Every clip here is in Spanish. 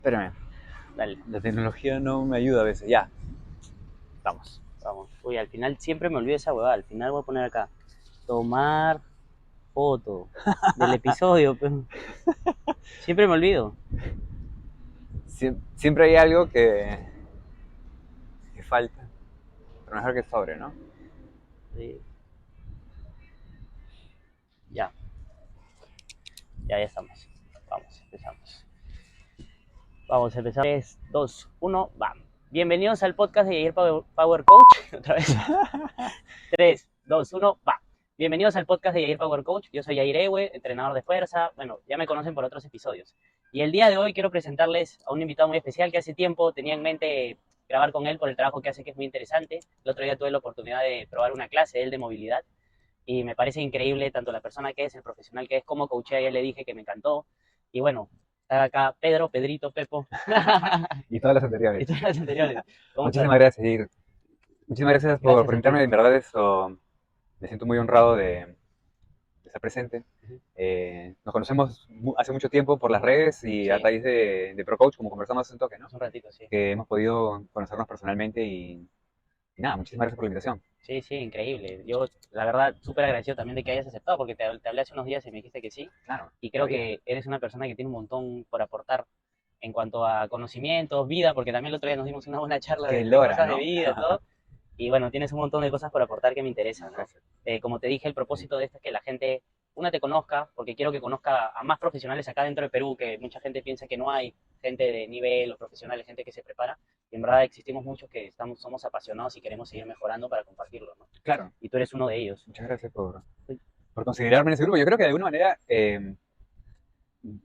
Espérame, Dale, la tecnología no me ayuda a veces. Ya, estamos. vamos. Uy, al final siempre me olvido esa huevada. Al final voy a poner acá. Tomar foto del episodio. Siempre me olvido. Siempre hay algo que falta, pero mejor que sobre, ¿no? Sí. Ya, ya estamos. Vamos, empezamos. Vamos a empezar. 3, 2, 1, va. Bienvenidos al podcast de Yair Power Coach. Otra vez. 3, 2, 1, va. Bienvenidos al podcast de Yair Power Coach. Yo soy Yair Ewe, entrenador de fuerza. Bueno, ya me conocen por otros episodios. Y el día de hoy quiero presentarles a un invitado muy especial que hace tiempo tenía en mente grabar con él por el trabajo que hace, que es muy interesante. El otro día tuve la oportunidad de probar una clase de él de movilidad y me parece increíble tanto la persona que es, el profesional que es, como coachea. Ya le dije que me encantó. Y bueno, está acá Pedro, Pedrito, Pepo Y todas las y anteriores. todas las anteriores. ¿Cómo estás? Muchísimas gracias, Ir. Muchísimas gracias por Gracias a ti. invitarme. En verdad, eso me siento muy honrado de estar presente. Nos conocemos hace mucho tiempo por las redes y a Sí, raíz de ProCoach, como conversamos hace un toque, ¿no? hace un ratito, sí. Que hemos podido conocernos personalmente y nada, muchísimas gracias por la invitación. Sí, sí, increíble. Yo, la verdad, súper agradecido también de que hayas aceptado, porque te hablé hace unos días y me dijiste que sí. Claro, Y creo sabía. que eres una persona que tiene un montón por aportar en cuanto a conocimientos, vida, porque también el otro día nos dimos una buena charla Que de logra, cosas de ¿no? vida, todo. Y bueno, tienes un montón de cosas por aportar que me interesan, ¿no? Gracias. Como te dije, el propósito de esto es que la gente, una, te conozca, porque quiero que conozca a más profesionales acá dentro de Perú, que mucha gente piensa que no hay gente de nivel o profesionales, gente que se prepara. Y en verdad existimos muchos que somos apasionados y queremos seguir mejorando para compartirlo, ¿no? Claro, Y tú eres uno de ellos. muchas gracias por considerarme en ese grupo. Yo creo que de alguna manera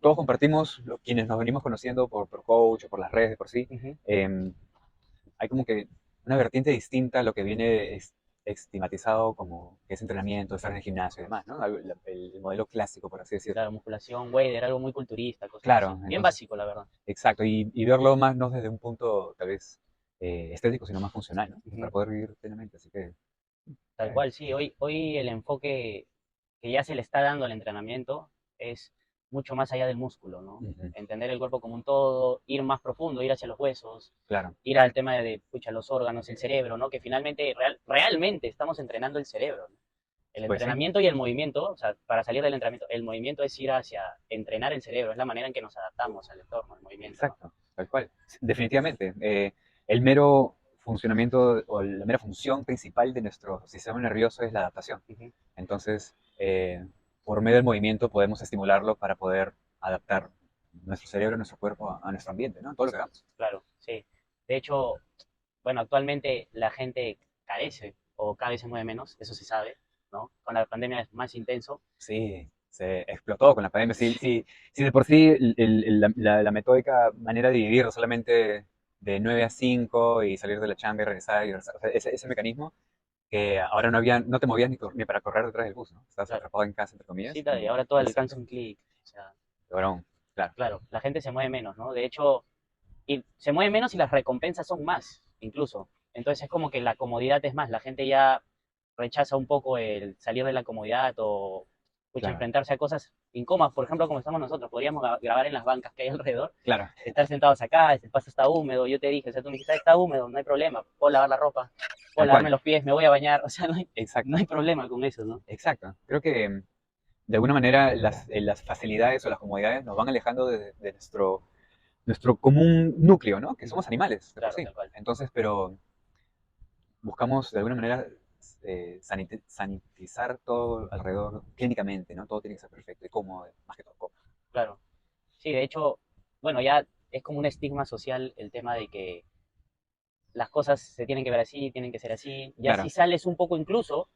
todos compartimos, quienes nos venimos conociendo por coach o por las redes de por sí, Ujú. eh, hay como que una vertiente distinta a lo que viene estigmatizado como que es entrenamiento, estar en el gimnasio y demás, ¿no? El modelo clásico, por así decirlo. Claro, musculación, wader, algo muy culturista, cosas así. Claro, Bien entonces, básico, la verdad. exacto, y verlo más no desde un punto tal vez estético, sino más funcional, ¿no? Para Ujú. poder vivir plenamente, así que, Tal cual, sí. Hoy el enfoque que ya se le está dando al entrenamiento es mucho más allá del músculo, ¿no? ujú, Entender el cuerpo como un todo, ir más profundo, ir hacia los huesos, claro, ir al tema de pucha, los órganos, el cerebro, ¿no? Que finalmente, realmente estamos entrenando el cerebro, ¿no? El pues sí, entrenamiento y el movimiento, o sea, para salir del entrenamiento, el movimiento es ir hacia entrenar el cerebro, es la manera en que nos adaptamos al entorno, al movimiento, ¿no? exacto, tal cual. Definitivamente. El mero funcionamiento o la mera función principal de nuestro sistema nervioso es la adaptación. Ujú. Entonces, por medio del movimiento podemos estimularlo para poder adaptar nuestro cerebro, nuestro cuerpo a nuestro ambiente, ¿no? Todo lo que hagamos. Claro, sí. De hecho, bueno, actualmente la gente carece o cada vez se mueve menos, eso se sabe, ¿no? Con la pandemia es más intenso. Sí, se explotó con la pandemia. Si de por sí la metódica manera de vivir solamente de 9 a 5 y salir de la chamba y regresar, o sea, ese mecanismo que ahora no te movías ni para correr detrás del bus, ¿no? Estabas Claro, atrapado en casa, entre sí, comillas, y y ahora todo exacto, alcanza un clic. O sea, peor aún, claro, claro, la gente se mueve menos, ¿no? De hecho, y se mueve menos y las recompensas son más, incluso. Entonces es como que la comodidad es más, la gente ya rechaza un poco el salir de la comodidad o pucha, claro, enfrentarse a cosas incómodas, por ejemplo, como estamos nosotros, podríamos grabar en las bancas que hay alrededor, claro, estar sentados acá, el paso está húmedo, yo te dije, o sea, tú me dijiste, "Ah, está húmedo, no hay problema, puedo lavar la ropa, puedo tal lavarme cual, los pies, me voy a bañar", o sea, no exacto, hay problema con eso, ¿no? exacto. Creo que de alguna manera las facilidades o las comodidades nos van alejando de nuestro común núcleo, ¿no? Que somos animales, de por Claro, sí. tal cual. Entonces, pero buscamos de alguna manera sanitizar todo alrededor clínicamente, ¿no? Todo tiene que ser perfecto y cómodo, más que todo cómodo. Claro. Sí, de hecho, bueno, ya es como un estigma social el tema de que las cosas se tienen que ver así, tienen que ser así. Ya si Claro, sales un poco incluso,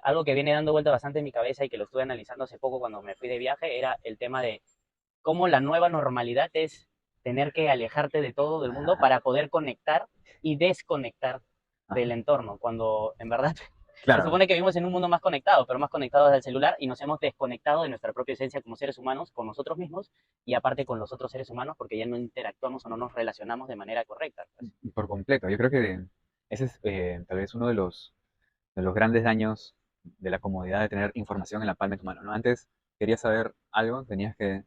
algo que viene dando vuelta bastante en mi cabeza y que lo estuve analizando hace poco cuando me fui de viaje, era el tema de cómo la nueva normalidad es tener que alejarte de todo del mundo para poder conectar y desconectar del ajá, entorno, cuando en verdad se claro, supone que vivimos en un mundo más conectado, pero más conectado al celular y nos hemos desconectado de nuestra propia esencia como seres humanos, con nosotros mismos y aparte con los otros seres humanos porque ya no interactuamos o no nos relacionamos de manera correcta, pues. por completo. Yo creo que ese es tal vez uno de los grandes daños de la comodidad de tener información en la palma de tu mano, ¿no? Antes querías saber algo, tenías que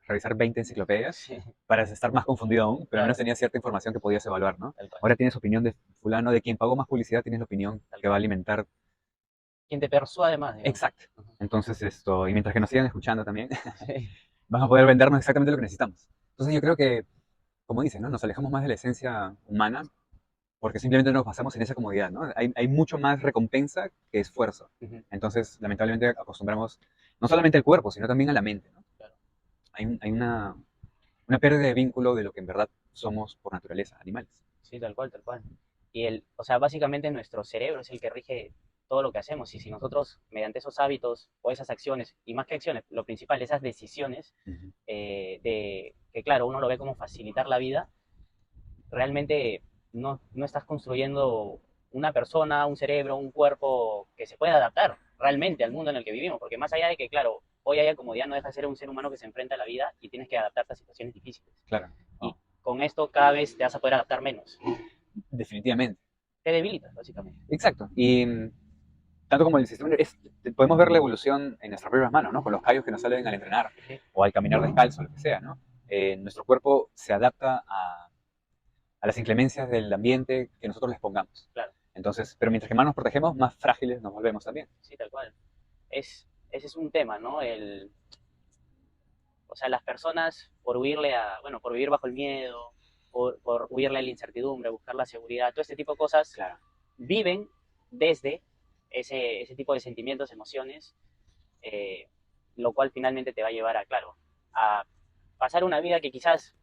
revisar 20 enciclopedias Sí, para estar más confundido aún, pero al menos claro, tenías cierta información que podías evaluar, ¿no? tal cual, Ahora tienes opinión de fulano, de quien pagó más publicidad, tienes la opinión tal que va a cual. alimentar. Quien te persuade más, digamos. Exacto. Ujú. Entonces esto, y mientras que nos sigan escuchando también, Sí, van a poder vendernos exactamente lo que necesitamos. Entonces yo creo que, como dices, ¿no? Nos alejamos más de la esencia humana porque simplemente nos basamos en esa comodidad, ¿no? Hay mucho más recompensa que esfuerzo. ujú, Entonces, lamentablemente acostumbramos no solamente al cuerpo, sino también a la mente, ¿no? claro. Hay una pérdida de vínculo de lo que en verdad somos por naturaleza, animales. Sí, tal cual, tal cual. Y o sea, básicamente nuestro cerebro es el que rige todo lo que hacemos. Y si nosotros, mediante esos hábitos o esas acciones, y más que acciones, lo principal, esas decisiones, Ujú. de que claro, uno lo ve como facilitar la vida, realmente no estás construyendo una persona, un cerebro, un cuerpo que se pueda adaptar realmente al mundo en el que vivimos. Porque más allá de que, claro, hoy haya comodidad, no deja de ser un ser humano que se enfrenta a la vida y tienes que adaptarte a situaciones difíciles. Claro, Y no, con esto cada vez te vas a poder adaptar menos. definitivamente. Te debilitas, básicamente. Exacto. Y tanto como el sistema, podemos ver la evolución en nuestras propias manos, ¿no? Con los callos que nos salen al entrenar Sí, o al caminar descalzo, lo que sea, ¿no? Nuestro cuerpo se adapta a las inclemencias del ambiente que nosotros les pongamos. claro, Entonces, pero mientras que más nos protegemos, más frágiles nos volvemos también. sí, tal cual. Ese es un tema, ¿no? O sea, las personas por huirle bueno, por vivir bajo el miedo, por huirle a la incertidumbre, buscar la seguridad, todo este tipo de cosas, Claro, viven desde ese tipo de sentimientos, emociones, eh, lo cual finalmente te va a llevar a, claro, a pasar una vida que quizás,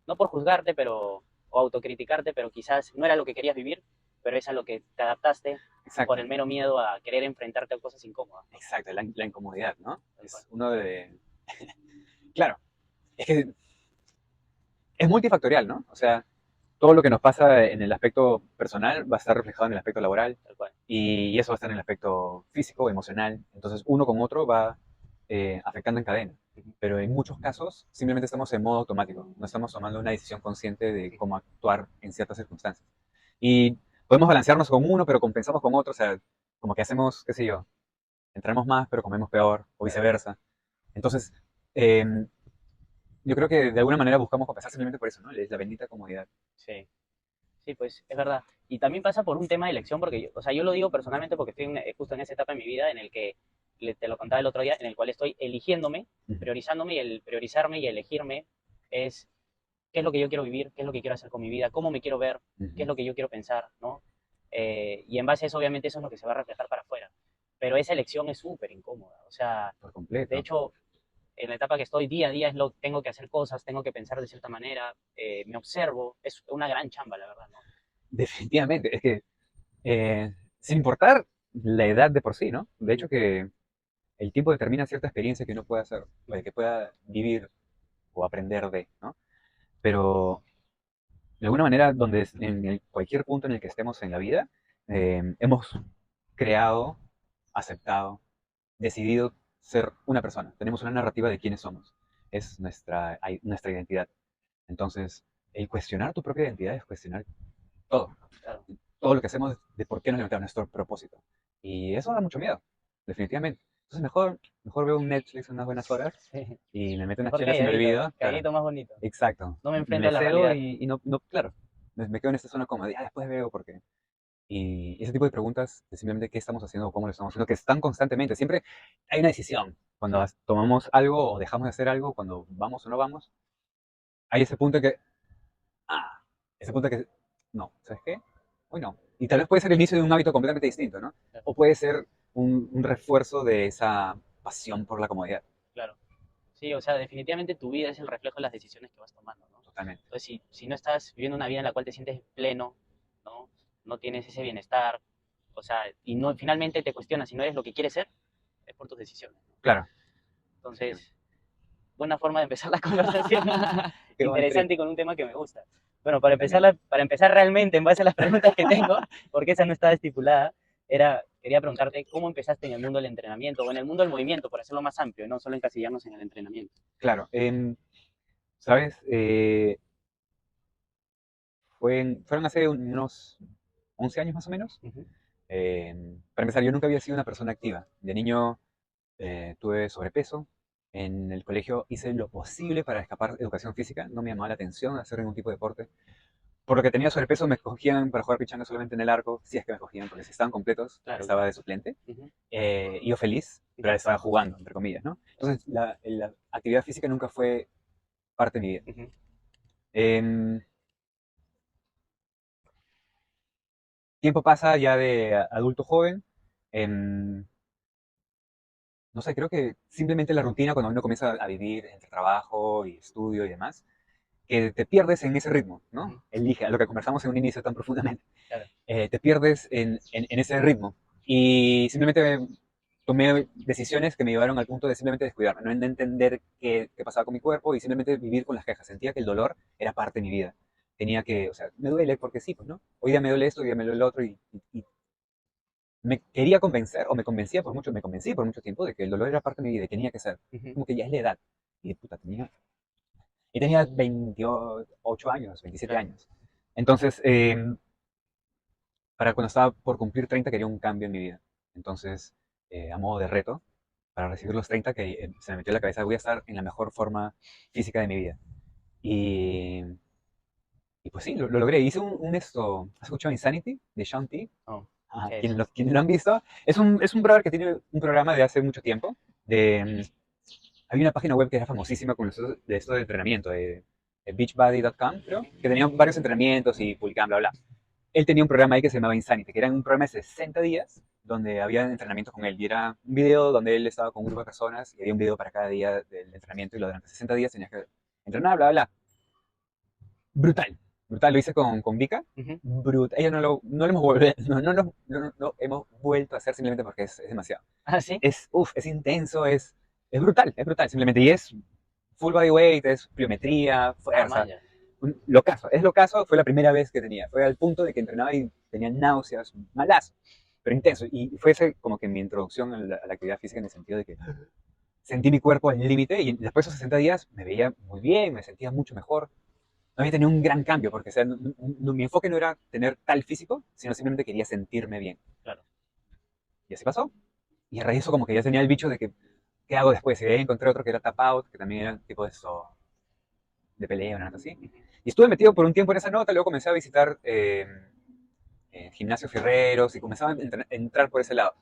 no por juzgarte, o autocriticarte, pero quizás no era lo que querías vivir, pero es a lo que te adaptaste por exacto, el mero miedo a querer enfrentarte a cosas incómodas, ¿no? exacto, la incomodidad, ¿no? Tal cual. Es uno de... Claro, es que es multifactorial, ¿no? O sea, todo lo que nos pasa en el aspecto personal va a estar reflejado en el aspecto laboral Tal cual. y eso va a estar en el aspecto físico, emocional. Entonces, uno con otro va afectando en cadena. Pero en muchos casos simplemente estamos en modo automático, no estamos tomando una decisión consciente de cómo actuar en ciertas circunstancias. Y podemos balancearnos con uno, pero compensamos con otro, o sea, como que hacemos, qué sé yo, entramos más, pero comemos peor, o viceversa. Entonces, eh, yo creo que de alguna manera buscamos compensar simplemente por eso, ¿no? Es la bendita comodidad. Sí, sí, pues es verdad. Y también pasa por un tema de elección, porque o sea, yo lo digo personalmente porque estoy justo en esa etapa de mi vida en el que, te lo contaba el otro día, en el cual estoy eligiéndome, Ujú, priorizándome, y el priorizarme y elegirme es qué es lo que yo quiero vivir, qué es lo que quiero hacer con mi vida, cómo me quiero ver, qué es ujú. lo que yo quiero pensar, ¿no? Y en base a eso, obviamente, eso es lo que se va a reflejar para afuera. Pero esa elección es súper incómoda. O sea, Por de completo. hecho, en la etapa que estoy día a día tengo que hacer cosas, tengo que pensar de cierta manera, me observo, es una gran chamba, la verdad, ¿no? Definitivamente. Es que, sin importar la edad de por sí, ¿no? De hecho que el tiempo determina cierta experiencia que uno pueda hacer, o que pueda vivir o aprender de, ¿no? Pero de alguna manera, cualquier punto en el que estemos en la vida, hemos creado, aceptado, decidido ser una persona. Tenemos una narrativa de quiénes somos. Es nuestra identidad. Entonces, el cuestionar tu propia identidad es cuestionar todo. Claro. Todo lo que hacemos de por qué nos levantamos, nuestro propósito. Y eso da mucho miedo, definitivamente. Entonces, mejor veo un Netflix unas buenas horas Sí. y me meto unas Mejor chelas y me olvido. Claro, calladito más bonito. exacto. No me enfrento Me a la cedo realidad. y no, claro, me quedo en esta zona como de, después veo por qué. Y ese tipo de preguntas de simplemente qué estamos haciendo o cómo lo estamos haciendo, que están constantemente. Siempre hay una decisión. Cuando Sí, tomamos algo o dejamos de hacer algo, cuando vamos o no vamos, hay ese punto que, ah, ese punto que, no, ¿sabes qué? Hoy no. Y tal vez puede ser el inicio de un hábito completamente distinto, ¿no? claro, O puede ser un refuerzo de esa pasión por la comodidad, claro. Sí, o sea, definitivamente tu vida es el reflejo de las decisiones que vas tomando, ¿no? totalmente. Entonces, si no estás viviendo una vida en la cual te sientes pleno, ¿no? No tienes ese bienestar, o sea, y no, finalmente te cuestionas si no eres lo que quieres ser, es por tus decisiones, ¿no? Claro, definitivamente. Entonces, buena forma de empezar la conversación. Qué buen trip. Interesante y con un tema que me gusta. Bueno, También. para empezar realmente, en base a las preguntas que tengo, porque esa no estaba estipulada, quería preguntarte cómo empezaste en el mundo del entrenamiento o en el mundo del movimiento, por hacerlo más amplio, no solo encasillarnos en el entrenamiento. Claro. ¿Sabes? Fueron hace unos 11 años más o menos. Ujú, Para empezar, yo nunca había sido una persona activa. De niño tuve sobrepeso, En el colegio hice lo posible para escapar de educación física, no me llamaba la atención hacer ningún tipo de deporte. Por lo que tenía sobrepeso, me escogían para jugar pichanga solamente en el arco, si es que me escogían, porque si estaban completos, Claro. estaba de suplente. Ujú. Y yo feliz, pero estaba jugando, entre comillas, ¿no? Entonces, la actividad física nunca fue parte de mi vida. Ujú. Em, Tiempo pasa ya de adulto joven. em, no sé, creo que simplemente la rutina cuando uno comienza a vivir entre trabajo y estudio y demás, que te pierdes en ese ritmo, Ujú. ¿no? Elige, lo que conversamos en un inicio tan profundamente. Claro. Te pierdes en ese ritmo. Y simplemente tomé decisiones que me llevaron al punto de simplemente descuidarme, no de entender qué pasaba con mi cuerpo y simplemente vivir con las quejas. Sentía que el dolor era parte de mi vida. Tenía que, o sea, me duele porque sí, pues, ¿no? Hoy día me duele esto, hoy día me duele lo otro y me quería convencer, o me convencía por mucho, me convencí por mucho tiempo de que el dolor era parte de mi vida y tenía que ser. Ujú. Como que ya es la edad. Y puta, tenía 28 años, 27 Claro. años. Entonces, para cuando estaba por cumplir 30 quería un cambio en mi vida. Entonces, a modo de reto, para recibir los 30, que se me metió en la cabeza, voy a estar en la mejor forma física de mi vida. Y, y pues sí, lo logré. Hice ¿has escuchado Insanity de Shaun T? Oh, Ajá, ¿qué es? quienes lo han visto, es un brother que tiene un programa de hace mucho tiempo. Había una página web que era famosísima con esto de entrenamiento, de beachbody.com, creo, que tenía varios entrenamientos y publicaban, bla, bla. Él tenía un programa ahí que se llamaba Insanity, que era un programa de 60 días donde había entrenamientos con él. Y era un video donde él estaba con un grupo de personas y había un video para cada día del entrenamiento y durante 60 días tenías que entrenar, bla, bla, bla. Brutal, brutal. Lo hice con Vika. Ujú. Brutal. Ella no lo hemos no hemos vuelto a hacer simplemente porque es demasiado. Ah, sí. Es intenso, es brutal simplemente. Y es full body weight, es pliometría, Ah, fuerza. man. Es locazo, fue la primera vez que tenía. Fue al punto de que entrenaba y tenía náuseas, malazo, pero intenso. Y fue ese como que mi introducción a la actividad física en el sentido de que sentí mi cuerpo al límite y después de esos 60 días me veía muy bien, me sentía mucho mejor. No había tenido un gran cambio porque o sea, mi enfoque no era tener tal físico, sino simplemente quería sentirme bien. Claro. Y así pasó. Y a raíz de eso como que ya tenía el bicho de que, ¿qué hago después? Y de ahí encontré otro que era Tap Out, que también era tipo de eso, de pelea, una nota así. Y estuve metido por un tiempo en esa nota, luego comencé a visitar gimnasios fierreros y comenzaba a entrar por ese lado.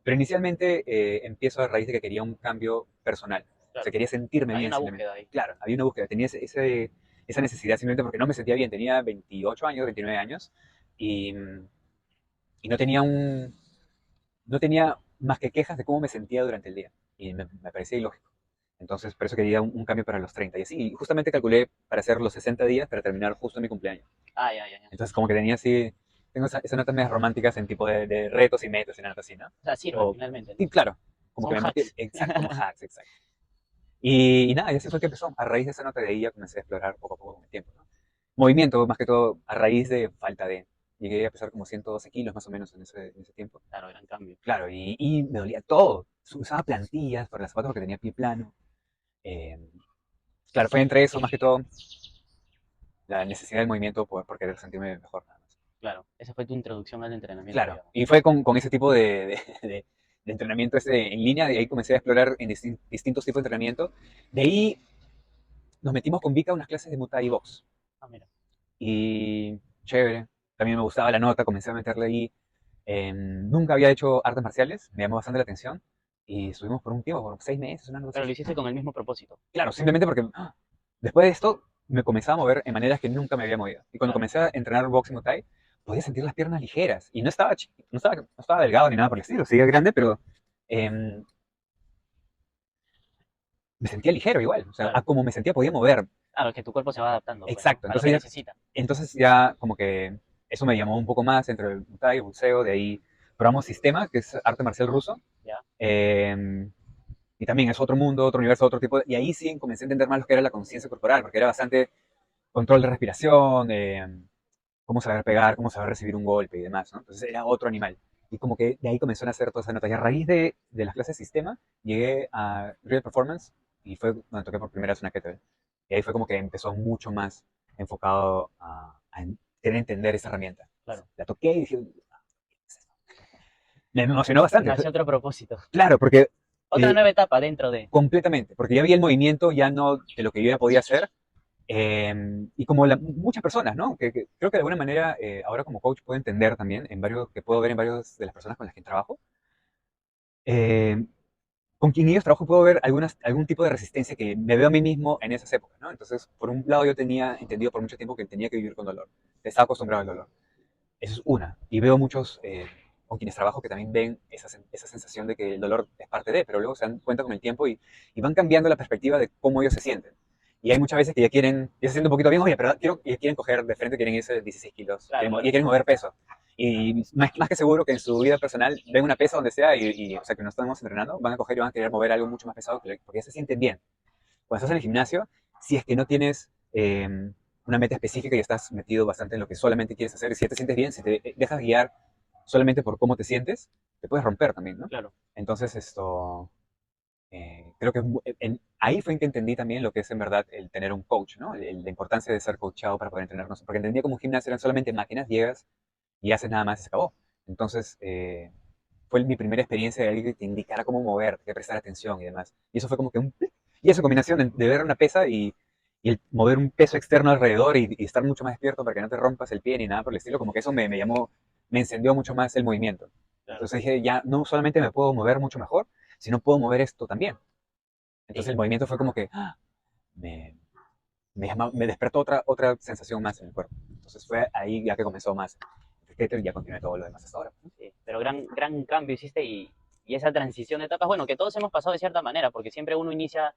Pero inicialmente empiezo a raíz de que quería un cambio personal. O sea, Claro. quería sentirme Hay bien una simplemente. búsqueda ahí. Claro, había una búsqueda, tenía esa necesidad simplemente porque no me sentía bien. Tenía 28 años, 29 años y no tenía más que quejas de cómo me sentía durante el día. Y me parecía ilógico. Entonces, por eso quería un cambio para los 30. Y así, y justamente calculé para hacer los 60 días para terminar justo en mi cumpleaños. Ah, ya, ya, ya. Entonces, como que tenía así, tengo esas notas medias románticas en tipo de retos y metas y nada así, ¿no? O sea, sirve O, finalmente, sí, ¿no? claro, como que Son me motiva, hacks. exacto, como hacks, exacto. Y nada, y así fue que empezó. A raíz de esa nota de ahí ya comencé a explorar poco a poco con el tiempo, ¿no? Movimiento, más que todo, a raíz de falta de. Llegué a pesar como 112 kilos más o menos en ese tiempo. Claro, gran cambio. Claro, y me dolía todo. Usaba plantillas para las zapatos porque tenía pie plano. Eh, claro, fue entre eso, más que todo, la necesidad del movimiento por querer sentirme mejor, nada más. Claro. Esa fue tu introducción al entrenamiento, Claro, digamos. y fue con ese tipo de entrenamiento en línea, de ahí comencé a explorar en distintos tipos de entrenamiento. De ahí nos metimos con Vika a unas clases de Muay Thai Box. Ah, mira. Y chévere, también me gustaba la nota, comencé a meterle ahí. Nunca había hecho artes marciales, me llamó bastante la atención. Y estuvimos por un tiempo, por 6 meses, una cosa Pero lo así. hiciste con el mismo propósito. Claro, simplemente porque después de esto me comenzaba a mover en maneras que nunca me había movido. Y cuando Claro. comencé a entrenar boxing Muay Thai, podía sentir las piernas ligeras. Y no estaba delgado ni nada por el estilo, seguía grande, pero em, me sentía ligero igual. O sea, a Claro. como me sentía podía mover. Claro, que tu cuerpo se va adaptando, pues, ¿no? Exacto. A lo Entonces que ya, necesita. entonces ya como que eso me llamó un poco más entre el Muay Thai, el buceo, de ahí probamos Sistema, que es arte marcial ruso. ¿Ya? em, y también es otro mundo, otro universo, otro tipo. Y ahí sí comencé a entender más lo que era la conciencia corporal, porque era bastante control de respiración, cómo saber pegar, cómo saber recibir un golpe y demás, ¿no? Entonces era otro animal. Y como que de ahí comenzó a nacer toda esa nota. Y a raíz de las clases de sistema, llegué a Real Performance y fue donde toqué por primera vez una kettlebell. Y ahí fue como que empezó mucho más enfocado a querer entender esa herramienta. Claro. La toqué y dije, me emocionó bastante. Nació otro propósito. Claro, porque Otra Eh, nueva etapa dentro de... completamente, porque ya vi el movimiento ya no de lo que yo ya podía hacer. Y como muchas personas, ¿no? Que creo que de alguna manera ahora como coach puedo entender también, que puedo ver en varios de las personas con las que trabajo, eh, con quien ellos trabajo puedo ver algún tipo de resistencia que me veo a mí mismo en esas épocas, ¿no? Entonces, por un lado yo tenía entendido por mucho tiempo que tenía que vivir con dolor, estaba acostumbrado al dolor. Eso es una. Y veo muchos con quienes trabajo que también ven esa sensación de que el dolor es parte de, pero luego se dan cuenta con el tiempo y van cambiando la perspectiva de cómo ellos se sienten. Y hay muchas veces que ya se sienten un poquito bien, oye, pero ya quieren coger de frente, quieren irse 16 kilos, Claro, ya claro. quieren mover peso. Y más que seguro que en su vida personal ven una pesa donde sea o sea, que no estamos entrenando, van a coger y van a querer mover algo mucho más pesado porque ya se sienten bien. Cuando estás en el gimnasio, si es que no tienes una meta específica y estás metido bastante en lo que solamente quieres hacer, y si ya te sientes bien, si te dejas guiar solamente por cómo te sientes, te puedes romper también, ¿no? Claro. Entonces, creo que ahí fue en que entendí también lo que es en verdad el tener un coach, ¿no? La importancia de ser coachado para poder entrenarnos. Porque entendía como un gimnasio eran solamente máquinas, llegas y haces nada más y se acabó. Entonces, fue mi primera experiencia de alguien que te indicara cómo moverte, que prestar atención y demás. Y eso fue como que y esa combinación de ver una pesa y el mover un peso externo alrededor y estar mucho más despierto para que no te rompas el pie ni nada por el estilo, como que eso me llamó, me encendió mucho más el movimiento. Claro. Entonces dije, ya no solamente me puedo mover mucho mejor, sino puedo mover esto también. Entonces Sí. el movimiento fue como que me, me despertó otra sensación más en el cuerpo. Entonces fue ahí ya que comenzó más el skater y ya continué todo lo demás hasta ahora. Sí, pero gran cambio hiciste y esa transición de etapas, bueno, que todos hemos pasado de cierta manera, porque siempre uno inicia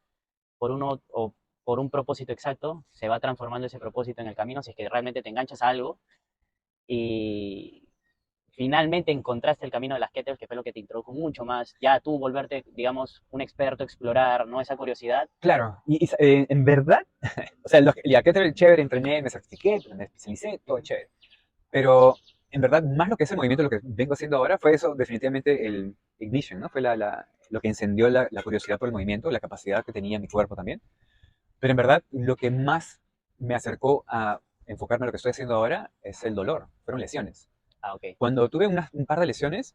por uno o por un propósito exacto, se va transformando ese propósito en el camino, si es que realmente te enganchas a algo y finalmente encontraste el camino de las kettlebells, que fue lo que te introdujo mucho más, ya tú volverte, digamos, un experto, explorar, ¿no? Esa curiosidad. Claro, en verdad, o sea, ya que chévere, entrené, me certifiqué, me especialicé, todo chévere. Pero en verdad, más lo que es el movimiento, lo que vengo haciendo ahora, fue eso, definitivamente el ignition, ¿no? Fue lo que encendió la curiosidad por el movimiento, la capacidad que tenía mi cuerpo también. Pero en verdad, lo que más me acercó a enfocarme en lo que estoy haciendo ahora es el dolor, fueron lesiones. Ah, ok. Cuando tuve un par de lesiones,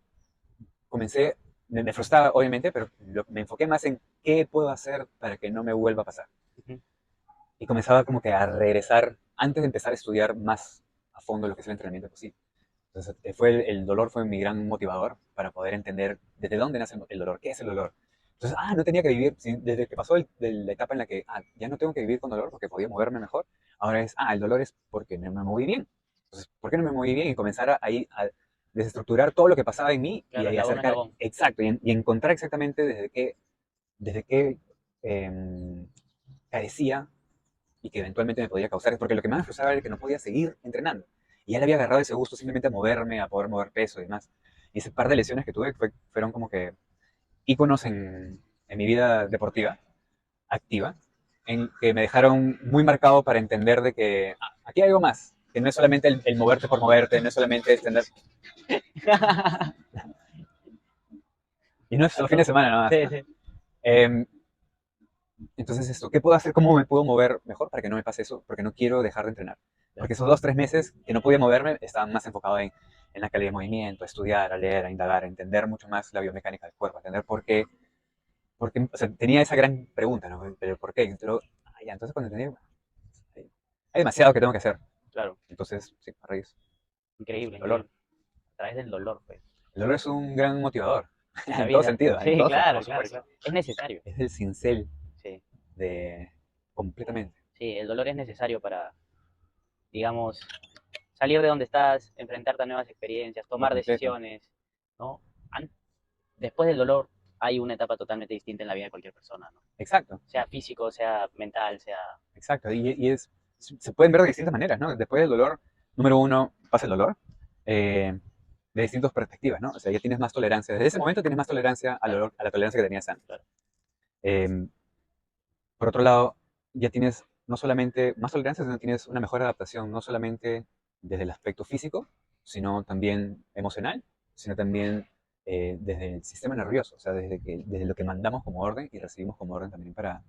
comencé, me frustraba obviamente, pero me enfoqué más en qué puedo hacer para que no me vuelva a pasar. Ujú. Y comenzaba como que a regresar, antes de empezar a estudiar más a fondo lo que es el entrenamiento posible. Entonces, el dolor fue mi gran motivador para poder entender desde dónde nace el dolor, qué es el dolor. Entonces, no tenía que vivir, desde que pasó de la etapa en la que ya no tengo que vivir con dolor porque podía moverme mejor, ahora es, el dolor es porque no me moví bien. Entonces, ¿por qué no me moví bien? Y comenzar ahí a desestructurar todo lo que pasaba en mí y Claro, ahí eslabón, acercar, eslabón. exacto, y encontrar exactamente desde qué carecía y que eventualmente me podía causar, porque lo que más me frustraba era que no podía seguir entrenando. Y ya le había agarrado ese gusto simplemente a moverme, a poder mover peso y demás. Y ese par de lesiones que tuve fueron como que íconos en mi vida deportiva, activa, en que me dejaron muy marcado para entender de que aquí hay algo más, que no es solamente el moverte por moverte, no es solamente extender, y no es A los fines todo. de semana nada más, Sí, ¿no? sí. Eh, entonces esto, ¿qué puedo hacer? ¿Cómo me puedo mover mejor para que no me pase eso? Porque no quiero dejar de entrenar. Porque Claro. esos 2, 3 meses que no podía moverme estaban más enfocados en la calidad de movimiento, a estudiar, a leer, a indagar, a entender mucho más la biomecánica del cuerpo, a entender por qué, o sea, tenía esa gran pregunta, ¿no? ¿Pero por qué? Pero, ya, entonces cuando entendí, hay demasiado que tengo que hacer. Claro. Entonces, sí, a raíz, Increíble, el dolor. increíble. A través del dolor, pues. El dolor es un gran motivador, En la en todo vida. sentido, en Sí, todo, claro, por claro, supuesto. claro. Es necesario. Es el cincel Sí. de completamente. Sí, el dolor es necesario para, digamos, salir de donde estás, enfrentarte a nuevas experiencias, Por tomar completo. decisiones, ¿no? Después del dolor hay una etapa totalmente distinta en la vida de cualquier persona, ¿no? Exacto. Sea físico, sea mental, sea... Exacto, se pueden ver de distintas maneras, ¿no? Después del dolor, número uno, pasa el dolor, de distintas perspectivas, ¿no? O sea, ya tienes más tolerancia, desde ese momento tienes más tolerancia al Claro, dolor, a la tolerancia que tenías antes. claro. Eh, por otro lado, ya tienes no solamente más tolerancia, sino tienes una mejor adaptación, no solamente desde el aspecto físico, sino también emocional, sino también desde el sistema nervioso, o sea, desde lo que mandamos como orden y recibimos como orden también para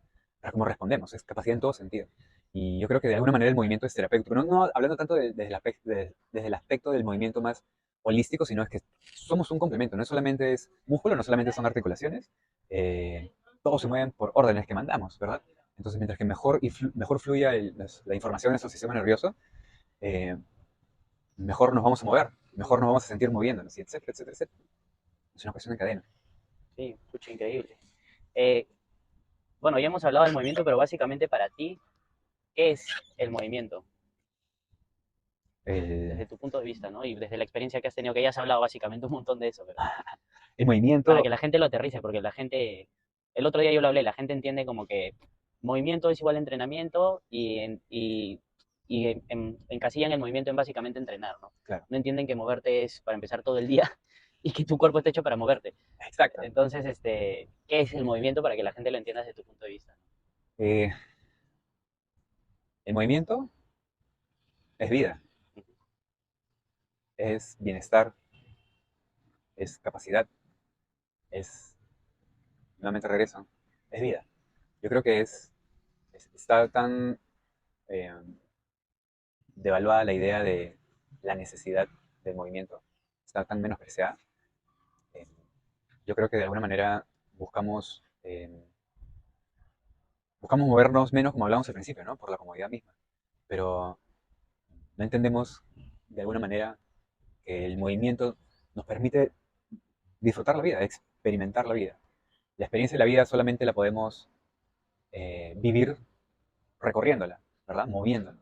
cómo respondemos, es capacidad en todo sentido. Y yo creo que de alguna manera el movimiento es terapéutico, no hablando tanto desde el aspecto del movimiento más holístico, sino es que somos un complemento. No solamente es músculo, no solamente son articulaciones. Todos se mueven por órdenes que mandamos, ¿verdad? Entonces, mientras que mejor fluya la información en nuestro sistema nervioso, eh, mejor nos vamos a mover, mejor nos vamos a sentir moviéndonos, y etcétera, etcétera, etcétera. Es una cuestión de cadena. Sí, pucha, increíble. Eh, bueno, ya hemos hablado del movimiento, pero básicamente para ti, ¿qué es el movimiento? El, Desde tu punto de vista, ¿no? Y desde la experiencia que has tenido, que ya has hablado básicamente un montón de eso, pero el para movimiento, que la gente lo aterrice, porque la gente, el otro día yo lo hablé, la gente entiende como que movimiento es igual a entrenamiento y encasillan el movimiento en básicamente entrenar, ¿no? claro, No entienden que moverte es para empezar todo el día y que tu cuerpo está hecho para moverte. exacto. Entonces, ¿qué es el movimiento para que la gente lo entienda desde tu punto de vista? Eh, el movimiento es vida, es bienestar, es capacidad, es, nuevamente regreso, es vida. Yo creo que está tan eh, devaluada la idea de la necesidad del movimiento, está tan menospreciada. Eh, yo creo que de alguna manera buscamos, buscamos movernos menos, como hablamos al principio, ¿no? Por la comodidad misma. Pero no entendemos de alguna manera que el movimiento nos permite disfrutar la vida, experimentar la vida. La experiencia de la vida solamente la podemos vivir recorriéndola, ¿verdad? Moviéndonos.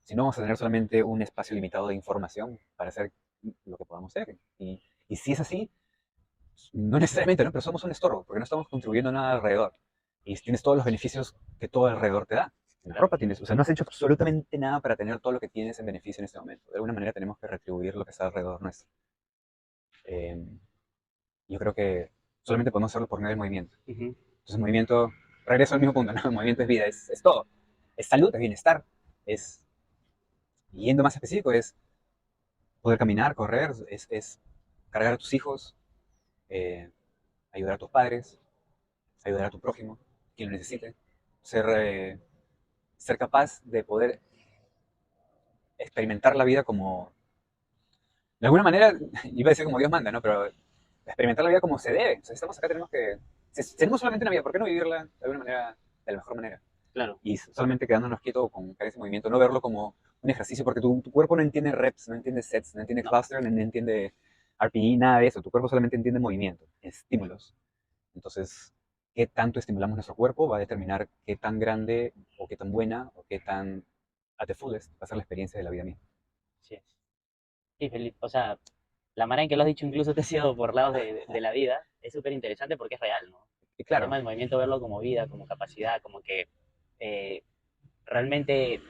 Si no, vamos a tener solamente un espacio limitado de información para hacer lo que podamos hacer. Y si es así, no necesariamente, ¿no? Pero somos un estorbo, porque no estamos contribuyendo nada alrededor. Y tienes todos los beneficios que todo alrededor te da. En la Claro, ropa tienes, o sea, no has hecho absolutamente nada para tener todo lo que tienes en beneficio en este momento. De alguna manera tenemos que retribuir lo que está alrededor nuestro. Eh, yo creo que solamente podemos hacerlo por medio del movimiento. ujú, Entonces, movimiento, regreso al mismo punto, ¿no? El movimiento es vida, es todo. Es salud, es bienestar. Es, yendo más específico, es poder caminar, correr, es cargar a tus hijos, eh, ayudar a tus padres, ayudar a tu prójimo, quien lo necesite. Ser, ser capaz de poder experimentar la vida como, de alguna manera, iba a decir como Dios manda, ¿no? Pero experimentar la vida como se debe. O sea, estamos acá, tenemos que, si tenemos solamente una vida, ¿por qué no vivirla de alguna manera, de la mejor manera? claro, Y solamente quedándonos quietos con ese movimiento, no verlo como un ejercicio, porque tu cuerpo no entiende reps, no entiende sets, no entiende no, cluster, no entiende RPE, nada de eso. Tu cuerpo solamente entiende movimiento, estímulos. Entonces, qué tanto estimulamos nuestro cuerpo va a determinar qué tan grande o qué tan buena o qué tan at the fullest va a ser la experiencia de la vida misma. sí, sí, Felipe, o sea, la manera en que lo has dicho incluso te ha sido por lados de la vida, es súper interesante porque es real, ¿no? Y El claro, tema del movimiento, verlo como vida, como capacidad, como que eh, realmente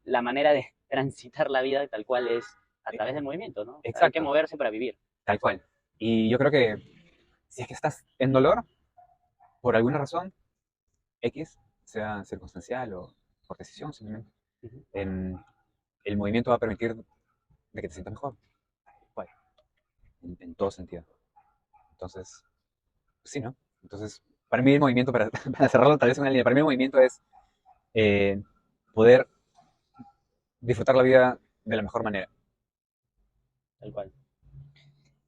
la manera de transitar la vida tal cual es a e- través del movimiento, ¿no? O sea, hay que exacto, moverse para vivir, tal cual. Y yo creo que si es que estás en dolor, por alguna razón, X, sea circunstancial o por decisión simplemente, ujú, en- el movimiento va a permitir de que te sientas mejor, igual, en todo sentido. Entonces, sí, ¿no? Entonces, para mí el movimiento, para cerrarlo tal vez en una línea, para mí el movimiento es eh, poder disfrutar la vida de la mejor manera. tal cual.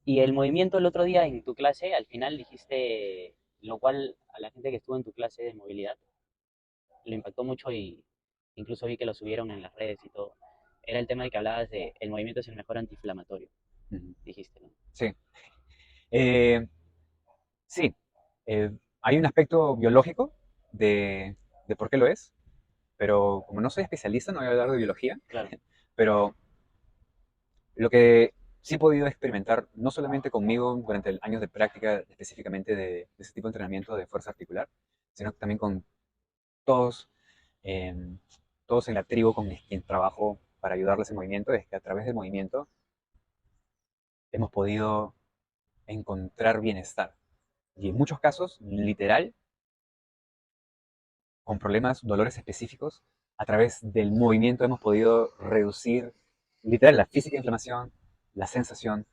Y el movimiento el otro día en tu clase, al final dijiste, lo cual a la gente que estuvo en tu clase de movilidad le impactó mucho y incluso vi que lo subieron en las redes y todo. Era el tema de que hablabas de el movimiento es el mejor antiinflamatorio, Ujú. dijiste, ¿no? Sí. Eh, sí. Eh, hay un aspecto biológico de por qué lo es, pero como no soy especialista, no voy a hablar de biología, Claro, pero lo que sí he podido experimentar, no solamente conmigo durante años de práctica específicamente de ese tipo de entrenamiento de fuerza articular, sino también con todos, eh, todos en la tribu con quien trabajo para ayudarles en movimiento, es que a través del movimiento hemos podido encontrar bienestar. Y en muchos casos, literal, con problemas, dolores específicos, a través del movimiento hemos podido reducir, literal, la física inflamación, la sensación,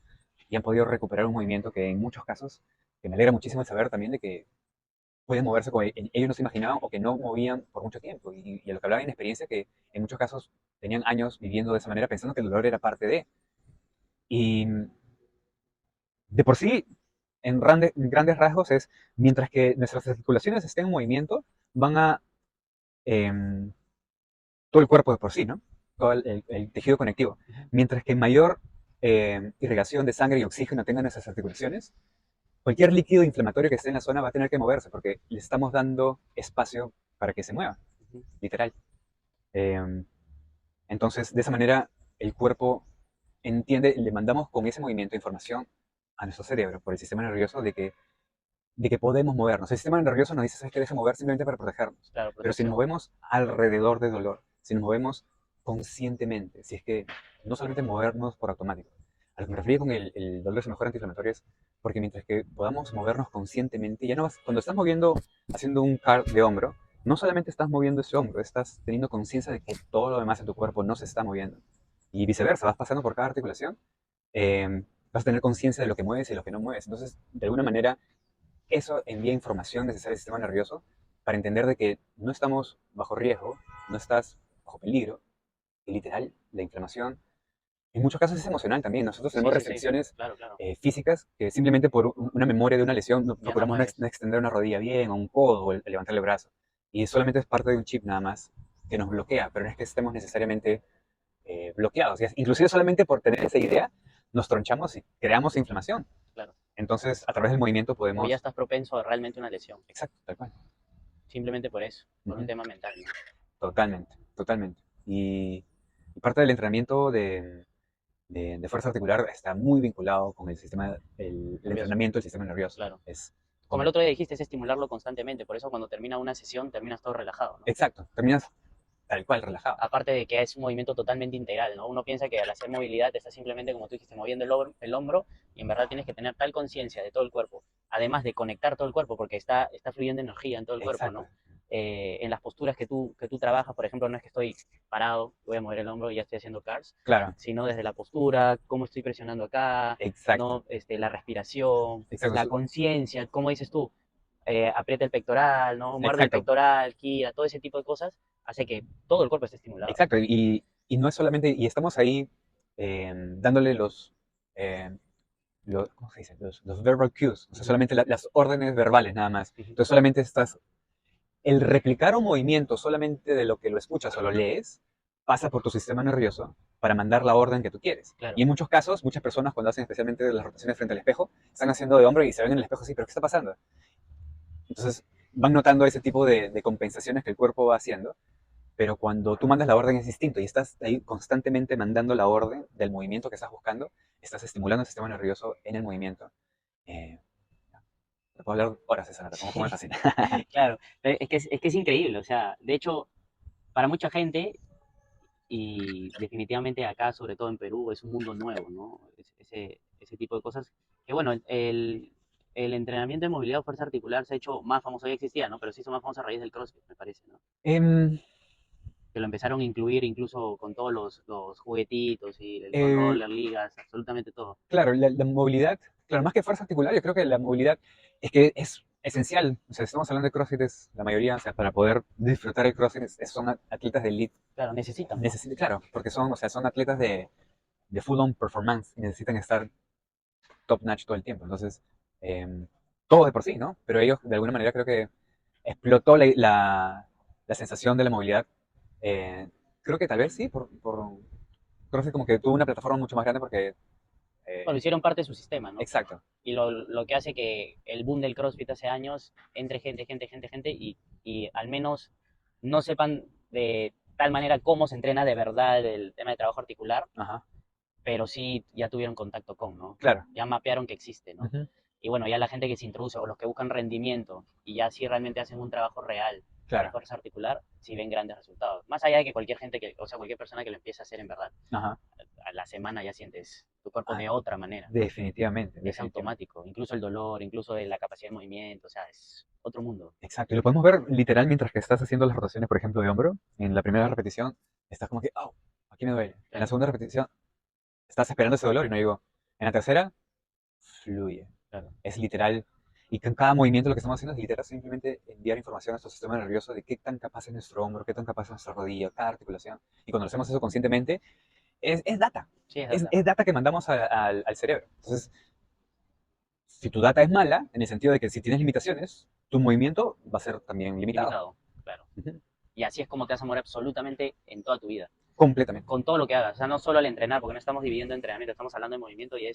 y han podido recuperar un movimiento que en muchos casos, que me alegra muchísimo el saber también de que pueden moverse como ellos no se imaginaban o que no movían por mucho tiempo. Y a lo que hablaba en experiencia, que en muchos casos tenían años viviendo de esa manera pensando que el dolor era parte de. Y de por sí, en grandes rasgos es, mientras que nuestras articulaciones estén en movimiento, van a em, todo el cuerpo de por sí, ¿no? Todo el tejido conectivo. Mientras que mayor irrigación de sangre y oxígeno tengan nuestras articulaciones, cualquier líquido inflamatorio que esté en la zona va a tener que moverse porque le estamos dando espacio para que se mueva, Ujú. literal. Em, entonces, de esa manera, el cuerpo entiende, le mandamos con ese movimiento información a nuestro cerebro por el sistema nervioso de que podemos movernos. El sistema nervioso nos dice, ¿sabes qué? Deja mover simplemente para protegernos. Claro, Pero si nos protección. movemos alrededor del dolor, si nos movemos conscientemente, si es que no solamente movernos por automático. A lo que me refiero con el dolor es el mejor antiinflamatorio es porque mientras que podamos movernos conscientemente, ya no vas, cuando estás moviendo, haciendo un car de hombro, no solamente estás moviendo ese hombro, estás teniendo conciencia de que todo lo demás en tu cuerpo no se está moviendo. Y viceversa, vas pasando por cada articulación, vas a tener conciencia de lo que mueves y lo que no mueves. Entonces, de alguna manera, eso envía información necesaria al sistema nervioso para entender de que no estamos bajo riesgo, no estás bajo peligro, y literal, la inflamación en muchos casos es emocional también. Nosotros Sí, tenemos sí, sí. restricciones Claro, claro. físicas que simplemente por una memoria de una lesión no Ya no podemos no mueves. extender una rodilla bien o un codo o levantar el brazo. Y solamente es parte de un chip nada más que nos bloquea, pero no es que estemos necesariamente bloqueados. Inclusive solamente por tener esa idea nos tronchamos y creamos inflamación. Claro. Entonces, a través del movimiento O ya podemos... estás propenso a realmente una lesión. Exacto, tal cual. Simplemente por eso, por un Ujú. tema mental, ¿no? Totalmente, totalmente. Y parte del entrenamiento de fuerza articular está muy vinculado con el sistema, el Nervioso. entrenamiento del sistema nervioso. Claro. Es Como el como, otro día dijiste, es estimularlo constantemente. Por eso cuando termina una sesión, terminas todo relajado, ¿no? exacto, terminas tal cual, relajado. Aparte de que es un movimiento totalmente integral, ¿no? Uno piensa que al hacer movilidad te estás simplemente, como tú dijiste, moviendo el hombro y en verdad tienes que tener tal conciencia de todo el cuerpo, además de conectar todo el cuerpo, porque está fluyendo energía en todo el cuerpo, Exacto, ¿no? En las posturas que tú trabajas, por ejemplo, no es que estoy parado, voy a mover el hombro y ya estoy haciendo cars, claro, sino desde la postura, cómo estoy presionando acá, exacto, ¿no? La respiración, la exacto, conciencia, como dices tú, aprieta el pectoral, ¿no? Muerde el exacto, pectoral, gira, todo ese tipo de cosas hace que todo el cuerpo esté estimulado. exacto. Y no es solamente, y estamos ahí dándole eh, ¿cómo se dice? Los verbal cues, o sea, Ujú. solamente las órdenes verbales nada más. Ujú. Entonces solamente estás el replicar un movimiento solamente de lo que lo escuchas o lo lees pasa por tu sistema nervioso para mandar la orden que tú quieres. Claro. Y en muchos casos, muchas personas cuando hacen especialmente las rotaciones frente al espejo, están haciendo de hombro y se ven en el espejo así, pero ¿qué está pasando? Entonces van notando ese tipo de compensaciones que el cuerpo va haciendo, pero cuando tú mandas la orden es distinto y estás ahí constantemente mandando la orden del movimiento que estás buscando, estás estimulando el sistema nervioso en el movimiento. Eh, Te puedo hablar horas de esa nota, como me Sí, fascina. claro. Es que es increíble, o sea, de hecho, para mucha gente, y definitivamente acá, sobre todo en Perú, es un mundo nuevo, ¿no? Ese tipo de cosas. Que bueno, el entrenamiento de movilidad o fuerza articular se ha hecho más famoso, ya existía, ¿no? Pero se hizo más famoso a raíz del CrossFit, me parece, ¿no? Em, Que lo empezaron a incluir incluso con todos los juguetitos y el front eh, roller, ligas, absolutamente todo. Claro, la movilidad, claro, más que fuerza articular, yo creo que la movilidad es que es esencial. O sea, estamos hablando de CrossFit, la mayoría, o sea, para poder disfrutar el CrossFit son atletas de elite. Claro, necesitan, ¿no? Claro, porque son, o sea, son atletas de full on performance y necesitan estar top notch todo el tiempo. Entonces, todo de por sí, ¿no? Pero ellos, de alguna manera, creo que explotó la sensación de la movilidad. Eh, Creo que tal vez sí, por CrossFit como que tuvo una plataforma mucho más grande porque... Bueno, hicieron parte de su sistema, ¿no? exacto, Y lo que hace que el boom del CrossFit hace años entre gente, gente, gente, gente y al menos no sepan de tal manera cómo se entrena de verdad el tema de trabajo articular, ajá, pero sí ya tuvieron contacto con, ¿no? claro. Ya mapearon que existe, ¿no? Ujú. Y bueno, ya la gente que se introduce o los que buscan rendimiento y ya sí realmente hacen un trabajo real de Claro, fuerza articular, sí ven grandes resultados. Más allá de que cualquier gente o sea, cualquier persona que lo empiece a hacer en verdad, ajá. a la semana ya sientes tu cuerpo Ah, de otra manera. definitivamente, Es definitivamente. automático, incluso el dolor, incluso la capacidad de movimiento, o sea, es otro mundo. Exacto. Y lo podemos ver literal mientras que estás haciendo las rotaciones, por ejemplo, de hombro. En la primera repetición, estás como que, oh, aquí me duele. En la Claro, segunda repetición, estás esperando ese dolor y no llegó. En la tercera, fluye. claro. Es literal. Y con cada movimiento lo que estamos haciendo es literal simplemente enviar información a nuestro sistema nervioso de qué tan capaz es nuestro hombro, qué tan capaz es nuestra rodilla, cada articulación. Y cuando hacemos eso conscientemente, es data. Sí, es data. Es data que mandamos al cerebro. Entonces, si tu data es mala, en el sentido de que si tienes limitaciones, tu movimiento va a ser también limitado. Limitado, claro. Ujú. Y así es como te vas a mover absolutamente en toda tu vida. Completamente. Con todo lo que hagas. O sea, no solo al entrenar, porque no estamos dividiendo entrenamiento, estamos hablando de movimiento y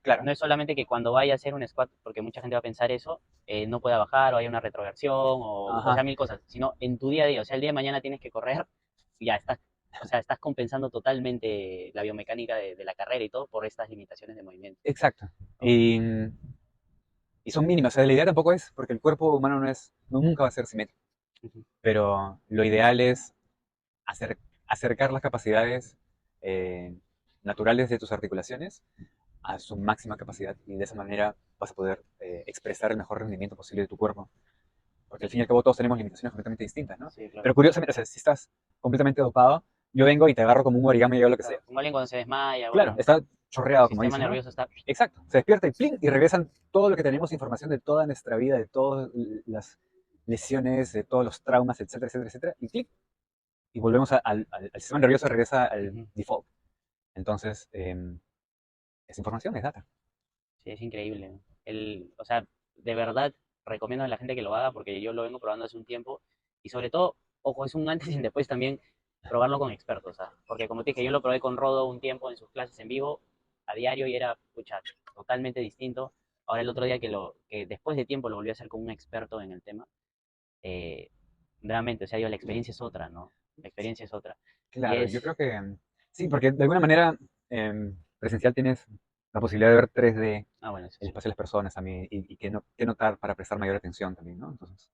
Claro. no es solamente que cuando vaya a hacer un squat, porque mucha gente va a pensar eso, no pueda bajar o haya una retroversión o sea, Ajá. mil cosas, sino en tu día a día. O sea, el día de mañana tienes que correr, ya estás, o sea, estás compensando totalmente la biomecánica de la carrera y todo por estas limitaciones de movimiento, Exacto. ¿no? Y son mínimas. O sea, la idea tampoco es, porque el cuerpo humano nunca va a ser simétrico, Ujú. pero lo ideal es acer- acercar las capacidades eh, naturales de tus articulaciones a su máxima capacidad y de esa manera vas a poder expresar el mejor rendimiento posible de tu cuerpo. Porque al fin y al cabo todos tenemos limitaciones completamente distintas, ¿no? Sí, claro. Pero curiosamente, o sea, si estás completamente dopado, yo vengo y te agarro como un origami o lo que sea. Claro. Como alguien cuando se desmaya, Claro, bueno, está chorreado, el como sistema dicen, ¿no? nervioso está... Exacto, se despierta y ¡pling! Y regresan todo lo que tenemos, información de toda nuestra vida, de todas las lesiones, de todos los traumas, etcétera, etcétera, etcétera, y clic, y volvemos al sistema nervioso, regresa al Ujú. default. Entonces, es información, es data. Sí, es increíble. O sea, de verdad recomiendo a la gente que lo haga porque yo lo vengo probando hace un tiempo y sobre todo, ojo, es un antes y un después también probarlo con expertos, ¿ah? Porque como te dije, yo lo probé con Rodo un tiempo en sus clases en vivo a diario y era, pucha, totalmente distinto. Ahora el otro día que después de tiempo lo volví a hacer con un experto en el tema, eh, realmente, o sea, la experiencia es otra, ¿no? La experiencia es otra. Y Claro, yo es, creo que sí, porque de alguna manera presencial tienes la posibilidad de ver 3D bueno, eso el sí. espacio de las personas también y qué notar para prestar mayor atención también, ¿no? Entonces,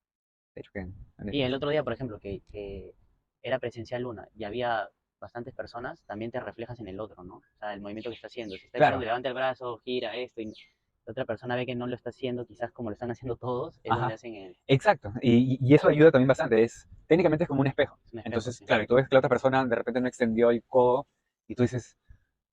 de hecho que Y el otro día, por ejemplo, que era presencial una y había bastantes personas, también te reflejas en el otro, ¿no? O sea, el movimiento que está haciendo. Si está diciendo claro, levanta el brazo, gira esto, y la otra persona ve que no lo está haciendo, quizás como lo están haciendo todos, es donde ajá, hacen el... exacto. Y eso ayuda también bastante. Técnicamente es como un espejo. Es un espejo, Entonces, sí. claro, y tú ves que la otra persona de repente no extendió el codo y tú dices,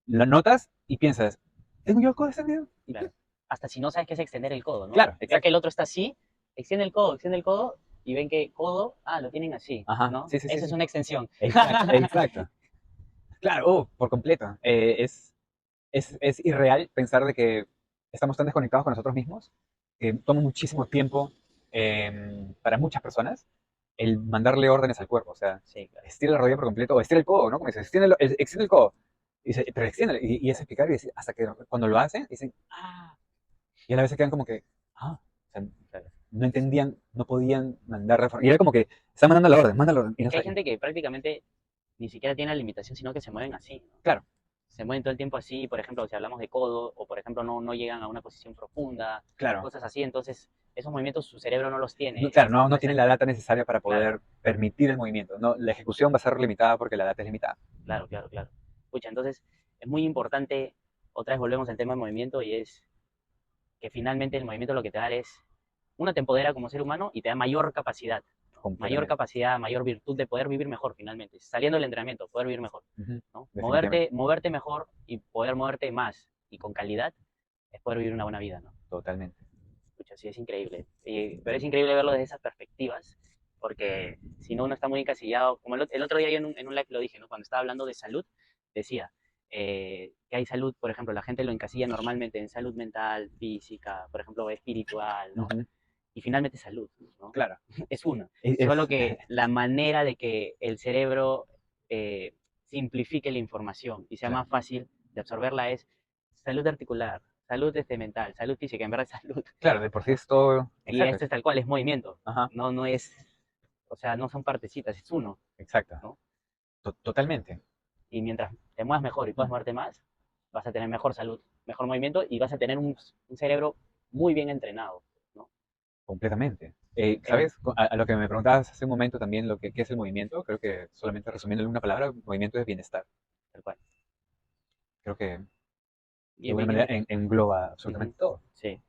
lo notas y piensas, ¿tengo yo el codo extendido? Y Claro. clic. Hasta si no sabes qué es extender el codo, ¿no? Claro, Ve que exacto. el otro está así, extiende el codo, y ven que codo, lo tienen así, Ajá, ¿no? sí, sí, sí, Esa es sí. una extensión. Exacto, exacto. Claro, por completo. Es irreal pensar de que estamos tan desconectados con nosotros mismos que toma muchísimo tiempo para muchas personas el mandarle órdenes al cuerpo. O sea, Sí, claro. estira la rodilla por completo o estira el codo, ¿no? Como dice, extiende el codo. Y dice, pero extiende. Y es explicar y decir, hasta que cuando lo hacen, dicen, ah. Y a la vez se quedan como que, ah. O sea, Claro. no entendían, no podían mandar reforma. Y era como que, están mandando la orden, manda la orden. Y Es no que hay saben. gente que prácticamente ni siquiera tiene la limitación, sino que se mueven así, ¿no? Claro, Se mueven todo el tiempo así, por ejemplo, si hablamos de codo, o por ejemplo no llegan a una posición profunda, claro. cosas así, entonces esos movimientos su cerebro no los No, tiene, claro, no, no no es tiene la data necesaria para claro, poder permitir el movimiento. No, la ejecución va a ser limitada porque la data es limitada. claro, claro, claro. Pucha, entonces es muy importante, otra vez volvemos al tema del movimiento y es que finalmente el movimiento lo que te da es, una te empodera como ser humano y te da Completamente. mayor virtud de poder vivir mejor finalmente, saliendo del entrenamiento, poder vivir mejor, Ujú. ¿no? Definitivamente. Moverte mejor y poder moverte más y con calidad es poder vivir una buena vida, ¿no? Totalmente. Pucha, sí, es increíble. Pero es increíble verlo desde esas perspectivas, porque si no, uno está muy encasillado. Como el otro día yo en un live lo dije, ¿no? Cuando estaba hablando de salud, decía que hay salud, por ejemplo, la gente lo encasilla normalmente en salud mental, física, por ejemplo, espiritual, ¿no? Ujú. Y finalmente salud, ¿no? Claro. Es una. Es, Solo que la manera de que el cerebro eh, simplifique la información y sea claro. más fácil de absorberla es salud articular, salud mental, salud física, en verdad es salud, Claro, de por sí ¿no? es todo. Y Exacto. esto es tal cual, es movimiento, Ajá. no es, o sea, no son partecitas, es uno, Exacto. ¿no? Totalmente. Y mientras te muevas mejor y puedas moverte más, vas a tener mejor salud, mejor movimiento y vas a tener un cerebro muy bien entrenado, ¿no? Completamente. Eh, ¿Sabes? A lo que me preguntabas hace un momento también, qué es el movimiento, creo que solamente resumiendo en una palabra, movimiento es bienestar. Tal cual. Creo que de Y alguna manera definitivamente. engloba Ujú. absolutamente todo. Sí.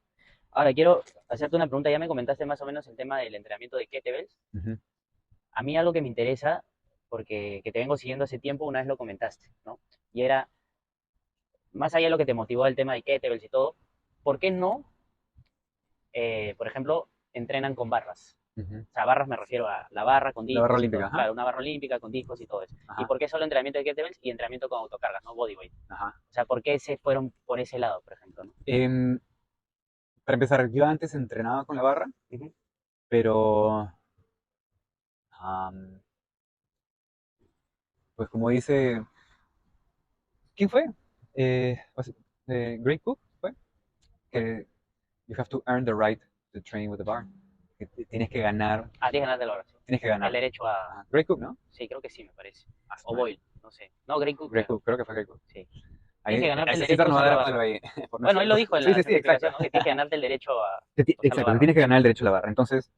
Ahora quiero hacerte una pregunta. Ya me comentaste más o menos el tema del entrenamiento de kettlebells. Ujú. A mí algo que me interesa, porque que te vengo siguiendo hace tiempo, una vez lo comentaste, ¿no? Y era, más allá de lo que te motivó el tema de kettlebells y todo, ¿por qué no, por ejemplo, entrenan con barras? Ujú. O sea, barras me refiero a la barra con La barra discos y olímpica, todo. ajá. Claro, una barra olímpica con discos y todo eso. ¿Y Ajá. por qué solo entrenamiento de kettlebells y entrenamiento con autocargas, no bodyweight? Ajá. O sea, ¿por qué se fueron por ese lado, por ejemplo, no? Em, para empezar, yo antes entrenaba con la barra, Ujú. pero am, pues como dice, ¿quién fue? Greg Cook fue, que you have to earn the right to train with the bar. Que tienes que ganar, Ah, tienes que ganarte la hora, sí. tienes que El ganarlo. derecho a... Ajá. Greg Cook, ¿no? Sí, creo que sí, me parece. Ah, su O madre. Boyle, no sé. No, Grey Cook, Greg claro. Cook, creo que fue Greg Cook. Sí. Tienes Ahí, que ganarte el ese César derecho a nos va a usar dar la a barra. palo ahí. Bueno, él lo dijo en Sí, la sí, sí, exacto. certificación, ¿no? Que tienes que ganarte el derecho a usar la Exacto, te barra. tienes que ganar el derecho a la barra. Entonces,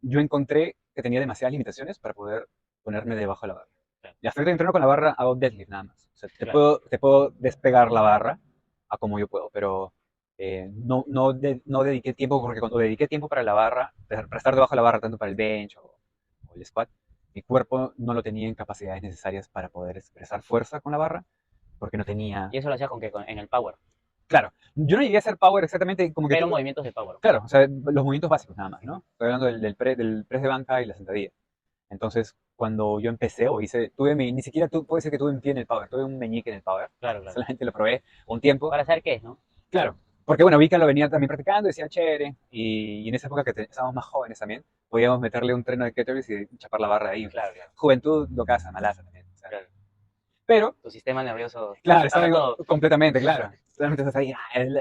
yo encontré que tenía demasiadas limitaciones para poder ponerme debajo de la barra. Claro, Y hasta ahorita entreno con la barra, hago deadlift nada más. O sea, claro. te puedo despegar la barra a como yo puedo, pero no dediqué tiempo, porque cuando dediqué tiempo para la barra, para estar debajo de la barra, tanto para el bench o el squat, mi cuerpo no lo tenía en capacidades necesarias para poder expresar fuerza con la barra, porque no tenía. Y eso lo hacías con que en el power. Claro, yo no llegué a hacer power exactamente como que Pero tú. movimientos de power. Claro, o sea, los movimientos básicos nada más, ¿no? Estoy hablando del press de banca y la sentadilla. Entonces, cuando yo empecé o hice, ni siquiera puede ser que tuve un pie en el power, tuve un meñique en el power. Claro, claro. Solamente lo probé un tiempo. Para saber qué es, ¿no? Claro, porque bueno, Vika lo venía también practicando, decía chévere. Y en esa época que estábamos más jóvenes también, podíamos meterle un treno de kettlebells y chapar la barra de ahí. Claro, claro, Juventud, locaza, malaza también. O sea, claro. pero, Tu sistema nervioso claro, estaba estaba todo. completamente claro. Solamente estás ahí,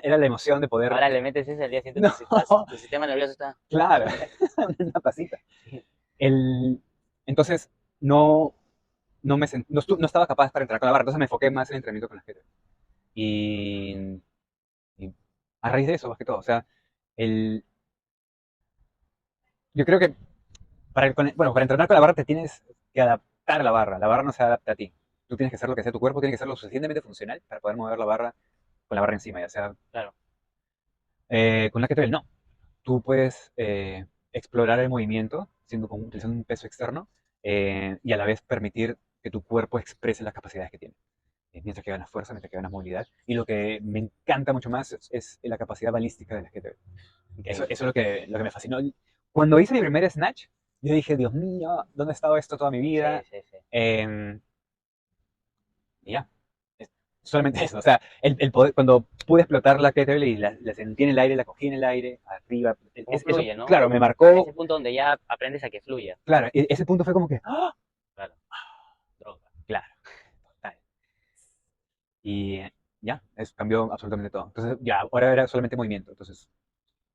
era la emoción de poder. Ahora le metes ese al día siguiente, No, tu sistema nervioso está. claro, una pasita. Sí. El, entonces, no, no estaba capaz para entrar con la barra, entonces me enfoqué más en el entrenamiento con las kettlebells. Y, y a raíz de eso, más que todo, o sea, el, yo creo que para entrenar con la barra te tienes que adaptar a la barra no se adapta a ti. Tú tienes que hacer lo que sea, tu cuerpo tiene que ser lo suficientemente funcional para poder mover la barra con la barra encima, ya sea Claro. con la kettlebell no. Tú puedes explorar el movimiento utilizando un peso externo y a la vez permitir que tu cuerpo exprese las capacidades que tiene. Mientras que ganas fuerza, mientras que ganas movilidad. Y lo que me encanta mucho más es la capacidad balística de las kettlebell. Eso Increíble. es lo que me fascinó. Cuando hice mi primer snatch, yo dije, Dios mío, ¿dónde ha estado esto toda mi Sí, vida? sí, sí. Eh, y ya, es solamente eso. O sea, el poder, cuando pude explotar la kettlebell y la sentí en el aire, la cogí en el aire, arriba, Cómo eso, fluye, ¿no? claro, me Ese marcó, punto donde ya aprendes a que fluya. claro, ese punto fue como que, ¡ah! Claro. Droga. Claro, total. Y ya, eso cambió absolutamente todo. Entonces, ya, ahora era solamente movimiento. Entonces,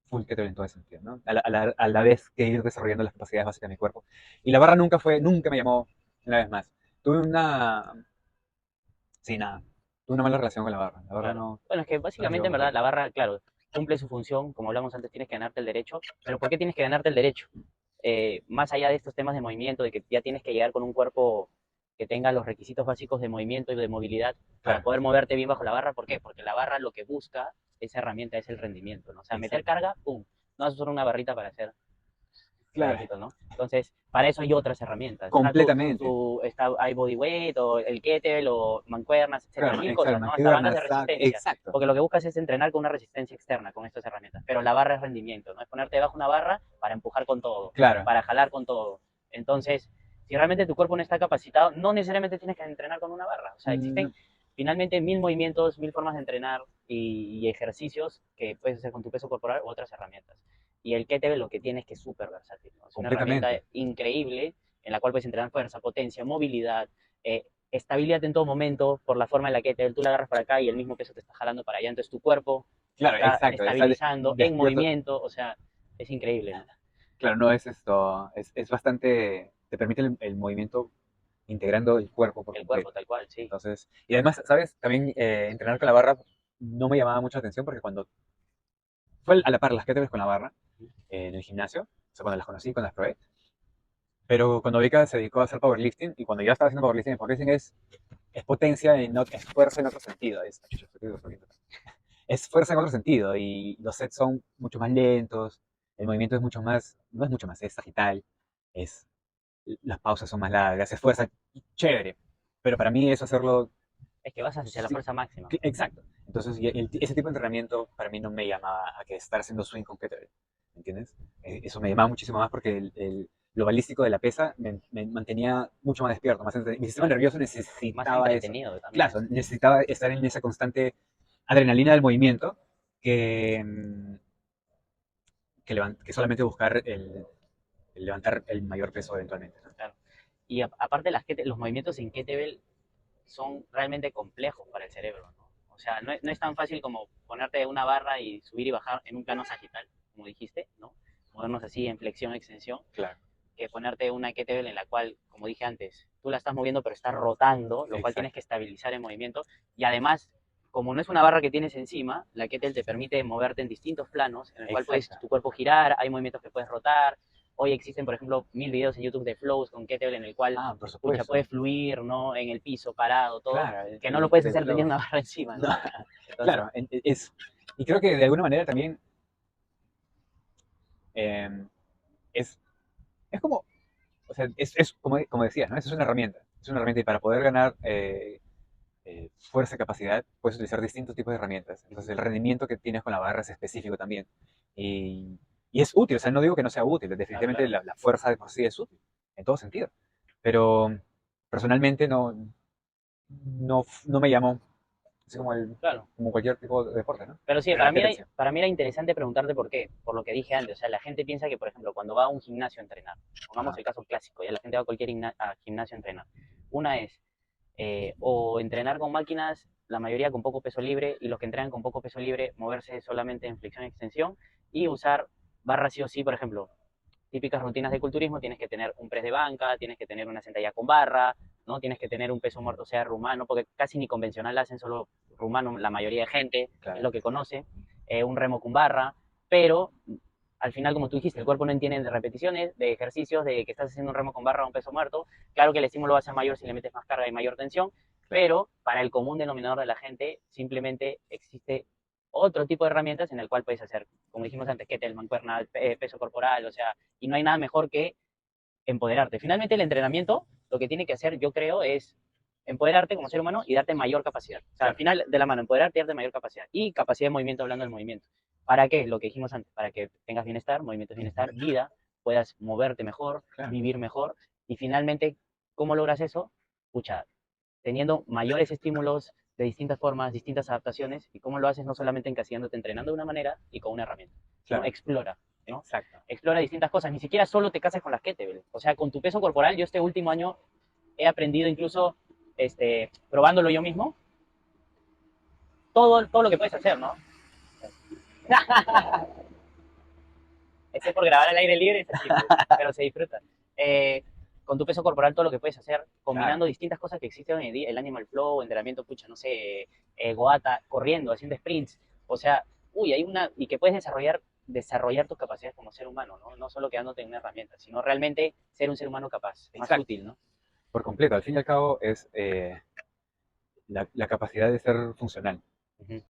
full kettlebell en todo ese sentido, ¿no? A la vez que ir desarrollando las capacidades básicas de mi cuerpo. Y la barra nunca me llamó una vez más. Tuve una, sí, nada, tuve una mala relación con la barra. La barra Claro. no, Bueno, es que no me básicamente llegó en mucho. verdad la barra, claro, cumple su función, como hablamos antes, tienes que ganarte el derecho, pero ¿por qué tienes que ganarte el derecho? Más allá de estos temas de movimiento, de que ya tienes que llegar con un cuerpo que tenga los requisitos básicos de movimiento y de movilidad para Claro, poder moverte bien bajo la barra, ¿por qué? Porque la barra lo que busca, esa herramienta es el rendimiento, ¿no? O sea, meter exacto. carga, ¡pum! No vas a usar una barrita para hacer Claro, éxito, ¿no? Entonces, para eso hay otras herramientas. Está completamente. hay bodyweight o el kettlebell o mancuernas, etcétera, Claro, mil exacto, cosas, ¿no? Hasta bandas de mancuernas, resistencia. exacto. Porque lo que buscas es entrenar con una resistencia externa con estas herramientas. Pero la barra es rendimiento, ¿no? Es ponerte debajo una barra para empujar con todo, Claro, para jalar con todo. Entonces, si realmente tu cuerpo no está capacitado, no necesariamente tienes que entrenar con una barra. O sea, mm, existen finalmente mil movimientos, mil formas de entrenar y ejercicios que puedes hacer con tu peso corporal u otras herramientas. Y el kettlebell lo que tiene es que es súper versátil, ¿no? Es una herramienta completamente. increíble en la cual puedes entrenar fuerza, potencia, movilidad, estabilidad en todo momento por la forma en la que tú la agarras para acá y el mismo peso te está jalando para allá. Entonces tu cuerpo se Claro, está exacto. Está estabilizando en despierto. movimiento, o sea, es increíble, ¿no? Claro, no es esto, es bastante, te permite el movimiento integrando el cuerpo por El cuerpo completo. tal cual, sí. Entonces, y además, ¿sabes? También entrenar con la barra no me llamaba mucho la atención porque cuando fue a la par las kettlebells con la barra en el gimnasio, o sea, cuando las conocí, cuando las probé, pero cuando Vika se dedicó a hacer powerlifting y cuando yo estaba haciendo powerlifting es potencia y no, es fuerza en otro sentido. Es fuerza en otro sentido y los sets son mucho más lentos, el movimiento es mucho más, no es mucho más, es sagital, es, las pausas son más largas, es fuerza chévere, pero para mí eso hacerlo, Es que vas hacia la sí, fuerza máxima. exacto. Entonces ese tipo de entrenamiento para mí no me llamaba a que estar haciendo swing con kettlebell. ¿me entiendes? Eso me llamaba muchísimo más porque lo balístico de la pesa me mantenía mucho más despierto, mi sistema Claro. nervioso Más necesitaba eso. entretenido también. Claro, necesitaba estar en esa constante adrenalina del movimiento que, que solamente buscar el levantar el mayor peso eventualmente, ¿no? Claro. Y aparte los movimientos en kettlebell son realmente complejos para el cerebro, ¿no? O sea, no es tan fácil como ponerte una barra y subir y bajar en un plano sagital, como dijiste, ¿no? Movernos así en flexión, extensión, Claro, que ponerte una kettlebell en la cual, como dije antes, tú la estás moviendo pero estás rotando, lo cual tienes que exacto. estabilizar el movimiento. Y además, como no es una barra que tienes encima, la kettlebell te permite moverte en distintos planos, en el cual puedes Exacto. tu cuerpo girar, hay movimientos que puedes rotar. Hoy existen, por ejemplo, 1000 videos en YouTube de flows con kettlebell en el cual Ah, por pucha, puedes supuesto. fluir, ¿no? En el piso, parado, todo, Claro, que no lo puedes de hacer teniendo flow. una barra encima, No, ¿no? Entonces, claro, y creo que de alguna manera también eh, es, es como, o sea, como decías, ¿no? Es una herramienta. Es una herramienta y para poder ganar fuerza, capacidad, puedes utilizar distintos tipos de herramientas. Entonces el rendimiento que tienes con la barra es específico también. Y, y es útil, o sea, no digo que no sea útil, claro, definitivamente claro, la fuerza de por sí es útil, en todo sentido. Pero personalmente no me llamó, así claro. como cualquier tipo de deporte, ¿no? Pero sí, Pero la atención. para mí era interesante preguntarte por qué, por lo que dije antes. O sea, la gente piensa que, por ejemplo, cuando va a un gimnasio a entrenar, pongamos Ajá, el caso clásico, ya la gente va a cualquier gimnasio a entrenar. Una es o entrenar con máquinas, la mayoría con poco peso libre, y los que entrenan con poco peso libre, moverse solamente en flexión y extensión, y usar barras sí o sí, por ejemplo, típicas rutinas de culturismo, tienes que tener un press de banca, tienes que tener una sentadilla con barra, ¿no? Tienes que tener un peso muerto, o sea, rumano, porque casi ni convencional hacen, solo rumano la mayoría de gente, es claro. lo que conoce, un remo con barra, pero al final, como tú dijiste, el cuerpo no entiende de repeticiones, de ejercicios, de que estás haciendo un remo con barra o un peso muerto. Claro que el estímulo va a ser mayor si le metes más carga y mayor tensión, Claro, pero para el común denominador de la gente simplemente existe otro tipo de herramientas en el cual puedes hacer, como dijimos antes, kettlebell, mancuerna, peso corporal, o sea, y no hay nada mejor que empoderarte. Finalmente el entrenamiento lo que tiene que hacer, yo creo, es empoderarte como ser humano y darte mayor capacidad. O sea, al claro, final de la mano, empoderarte y darte mayor capacidad. Y capacidad de movimiento, hablando del movimiento. ¿Para qué? Lo que dijimos antes, para que tengas bienestar, movimiento es bienestar, vida, puedas moverte mejor, claro. vivir mejor. Y finalmente, ¿cómo logras eso? Pucha, teniendo mayores estímulos de distintas formas, distintas adaptaciones, y cómo lo haces no solamente encasillándote entrenando de una manera y con una herramienta, sino Claro, explora, ¿no? exacto. Explora distintas cosas, ni siquiera solo te casas con las kettlebell, o sea, con tu peso corporal, yo este último año he aprendido incluso, probándolo yo mismo, todo lo que puedes hacer, ¿no? Ese por grabar al aire libre es así, pues, pero se disfruta. Eh, con tu peso corporal todo lo que puedes hacer, Claro, combinando distintas cosas que existen hoy en día, el animal flow, entrenamiento, pucha, no sé, goata, corriendo, haciendo sprints, o sea, uy, hay una, y que puedes desarrollar tus capacidades como ser humano, ¿no? No solo quedándote en una herramienta, sino realmente ser un ser humano capaz, más exacto. útil, ¿no? Por completo. Al fin y al cabo es la capacidad de ser funcional. Uh -huh.